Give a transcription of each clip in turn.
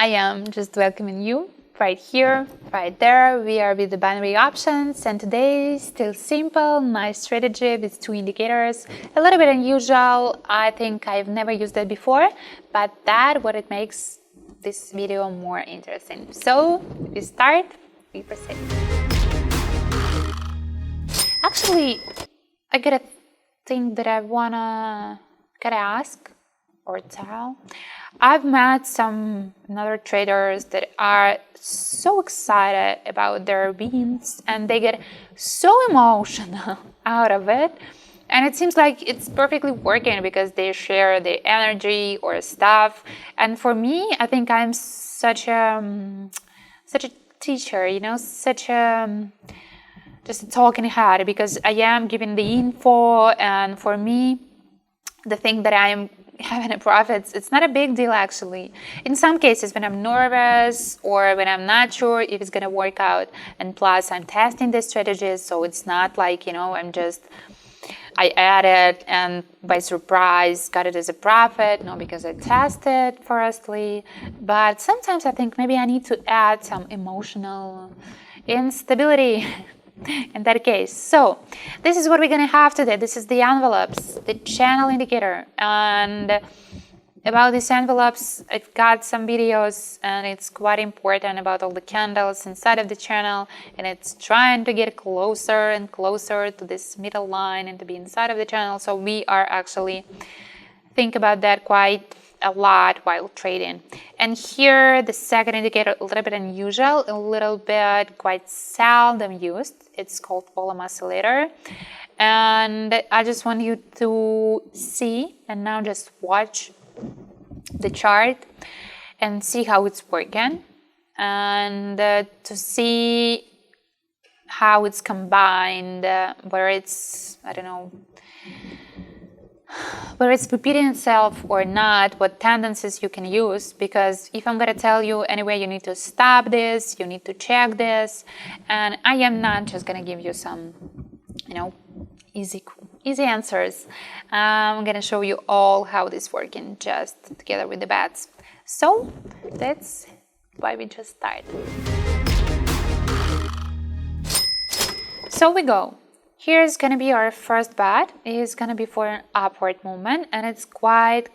I am just welcoming you right here, right there. We are with the binary options, and today still simple, nice strategy with two indicators. A little bit unusual. I think I've never used that before, but that's what it makes this video more interesting. So we start, we proceed. Actually, I got a thing that I gotta ask or tell. I've met some other traders that are so excited about their wins and they get so emotional out of it. And it seems like it's perfectly working because they share their energy or stuff. And for me, I think I'm such a teacher, just a talking head, because I am giving the info. And for me, the thing that I'm having a profit, it's not a big deal actually. In some cases, when I'm nervous or when I'm not sure if it's gonna work out, and plus I'm testing the strategies, so it's not like, I added and by surprise got it as a profit, no, because I tested firstly. But sometimes I think maybe I need to add some emotional instability in that case. So this is what we're gonna have today. This is the envelopes, the channel indicator. And about these envelopes, I've got some videos and it's quite important about all the candles inside of the channel, and it's trying to get closer and closer to this middle line and to be inside of the channel. So we are actually think about that quite a lot while trading. And here the second indicator, a little bit unusual, a little bit quite seldom used. It's called volume oscillator. And I just want you to see and now just watch the chart and see how it's working, and to see how it's combined, whether it's, whether it's repeating itself or not, what tendencies you can use. Because if I'm going to tell you anyway, you need to stop this, you need to check this, and I am not just going to give you some, easy answers. I'm going to show you all how this is working just together with the bets. So that's why we just start. So we go. Here's going to be our first bet. It is going to be for an upward movement, and it's quite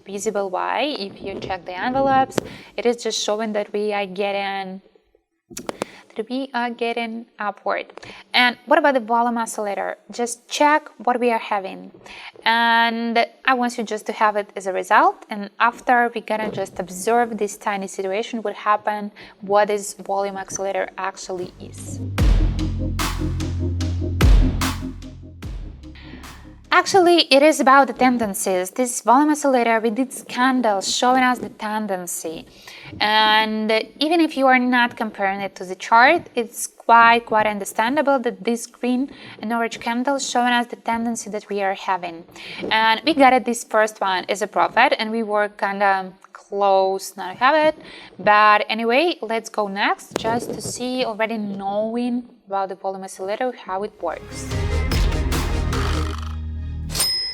visible why. If you check the envelopes, it is just showing that we are getting upward. And what about the volume oscillator? Just check what we are having. And I want you just to have it as a result. And after, we're gonna just observe this tiny situation, what happened, what this volume oscillator actually is. Actually, it is about the tendencies. This volume oscillator with its candles showing us the tendency. And even if you are not comparing it to the chart, it's quite understandable that this green and orange candles showing us the tendency that we are having. And we got it, this first one is a profit, and we were kind of close not to have it. But anyway, let's go next just to see, already knowing about the volume oscillator, how it works.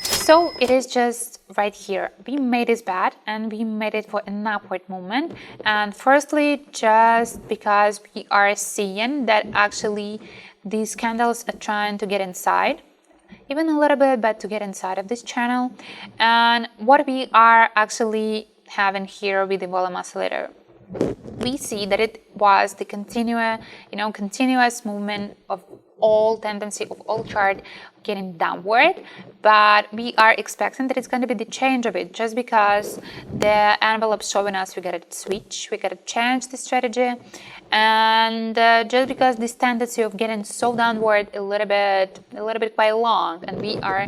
So it is just right here. We made this bet and we made it for an upward movement. And firstly, just because we are seeing that actually these candles are trying to get inside, even a little bit, but to get inside of this channel. And what we are actually having here with the volume oscillator, we see that it was the continuous movement of all tendency of all chart getting downward, but we are expecting that it's going to be the change of it, just because the envelope showing us we got to switch, we got to change the strategy, and just because this tendency of getting so downward a little bit quite long, and we are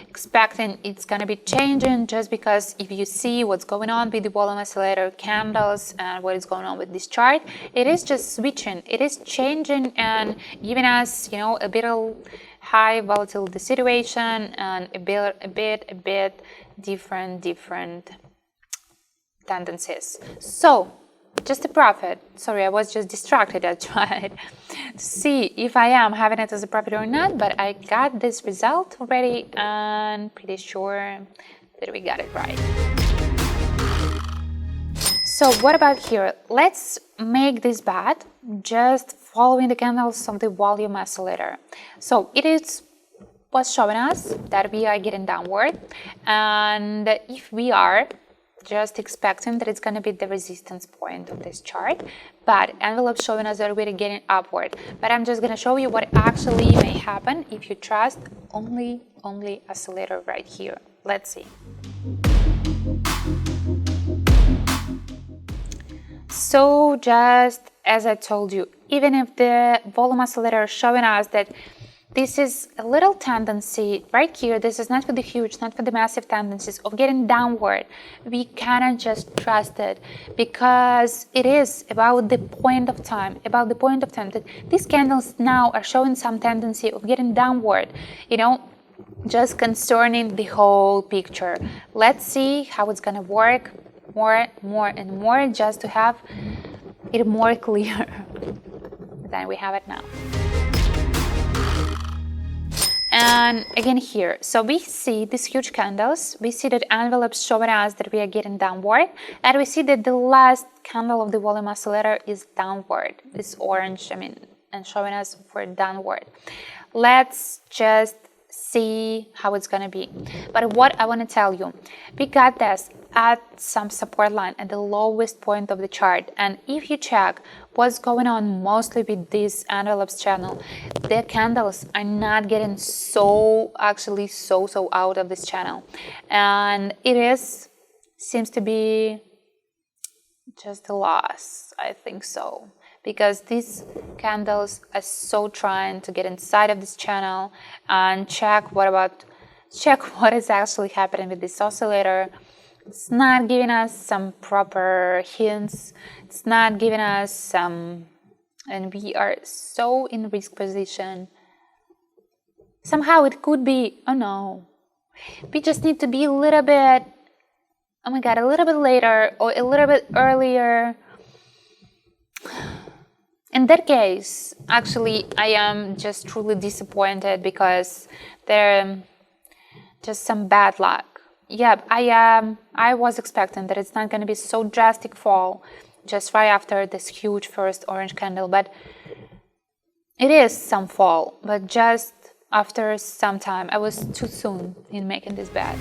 expecting it's going to be changing, just because if you see what's going on with the volume oscillator candles and what is going on with this chart, it is just switching, it is changing and giving us, a bit high volatility situation and a bit different tendencies. So just a profit. Sorry, I was just distracted. I tried to see if I am having it as a profit or not, but I got this result already and pretty sure that we got it right. So what about here? Let's make this bet just following the candles of the volume oscillator. So it was showing us that we are getting downward, and if we are just expecting that it's going to be the resistance point of this chart, but envelope showing us that we're getting upward. But I'm just going to show you what actually may happen if you trust only oscillator right here. Let's see. So just as I told you, even if the volume oscillator is showing us that this is a little tendency right here, this is not for the huge, not for the massive tendencies of getting downward, we cannot just trust it, because it is about the point of time, that these candles now are showing some tendency of getting downward, just concerning the whole picture. Let's see how it's gonna work more and more, just to have it more clear than we have it now. And again here, so we see these huge candles, we see that envelopes showing us that we are getting downward, and we see that the last candle of the volume oscillator is downward, this orange, and showing us for downward. Let's just see how it's gonna be. But what I want to tell you, we got this at some support line at the lowest point of the chart, and if you check what's going on mostly with this envelopes channel, the candles are not getting so out of this channel, and it seems to be just a loss, I think so, because these candles are so trying to get inside of this channel and check what is actually happening with this oscillator. It's not giving us some proper hints. It's not giving us some, and we are so in risk position. Somehow it could be, oh no, we just need to be a little bit, oh my god, a little bit later or a little bit earlier. In that case, actually, I am just truly disappointed, because there just some bad luck. Yeah, I was expecting that it's not going to be so drastic fall just right after this huge first orange candle, but it is some fall, but just after some time. I was too soon in making this bet.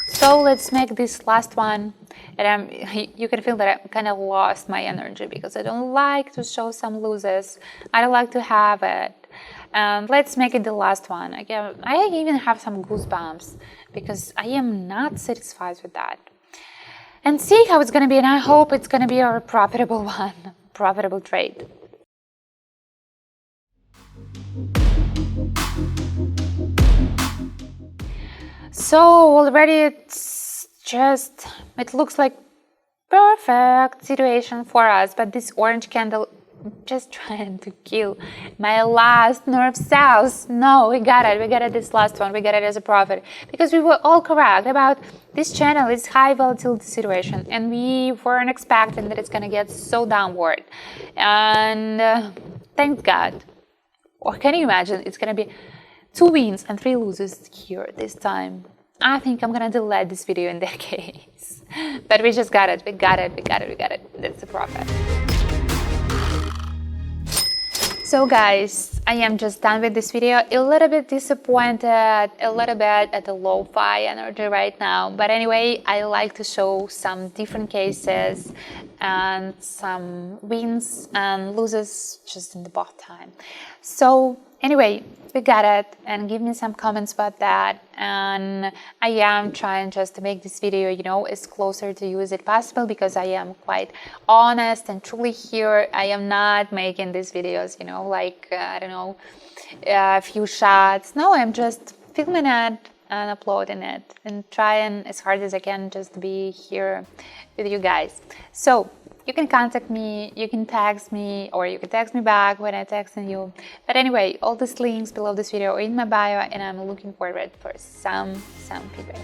So let's make this last one, and you can feel that I kind of lost my energy, because I don't like to show some losses. I don't like to have it. And let's make it the last one. Again, I even have some goosebumps, because I am not satisfied with that. And see how it's going to be, and I hope it's going to be a profitable one, profitable trade. So already it looks like perfect situation for us, but this orange candle just trying to kill my last north south. No, we got it this last one, we got it as a profit, because we were all correct about this channel is high volatility situation, and we weren't expecting that it's gonna get so downward, and thank God. Or can you imagine, it's gonna be 2 wins and 3 losses here this time. I think I'm gonna delete this video in that case. But we just got it, we got it. That's a profit. So guys, I am just done with this video. A little bit disappointed, a little bit at the lo-fi energy right now. But anyway, I like to show some different cases and some wins and losses just in the both time. So anyway, we got it, and give me some comments about that. And I am trying just to make this video, as closer to you as it possible, because I am quite honest and truly here. I am not making these videos, I don't know, a few shots. No, I'm just filming it and uploading it and trying as hard as I can just to be here with you guys. So you can contact me, you can text me, or you can text me back when I'm texting you. But anyway, all these links below this video are in my bio, and I'm looking forward for some feedback.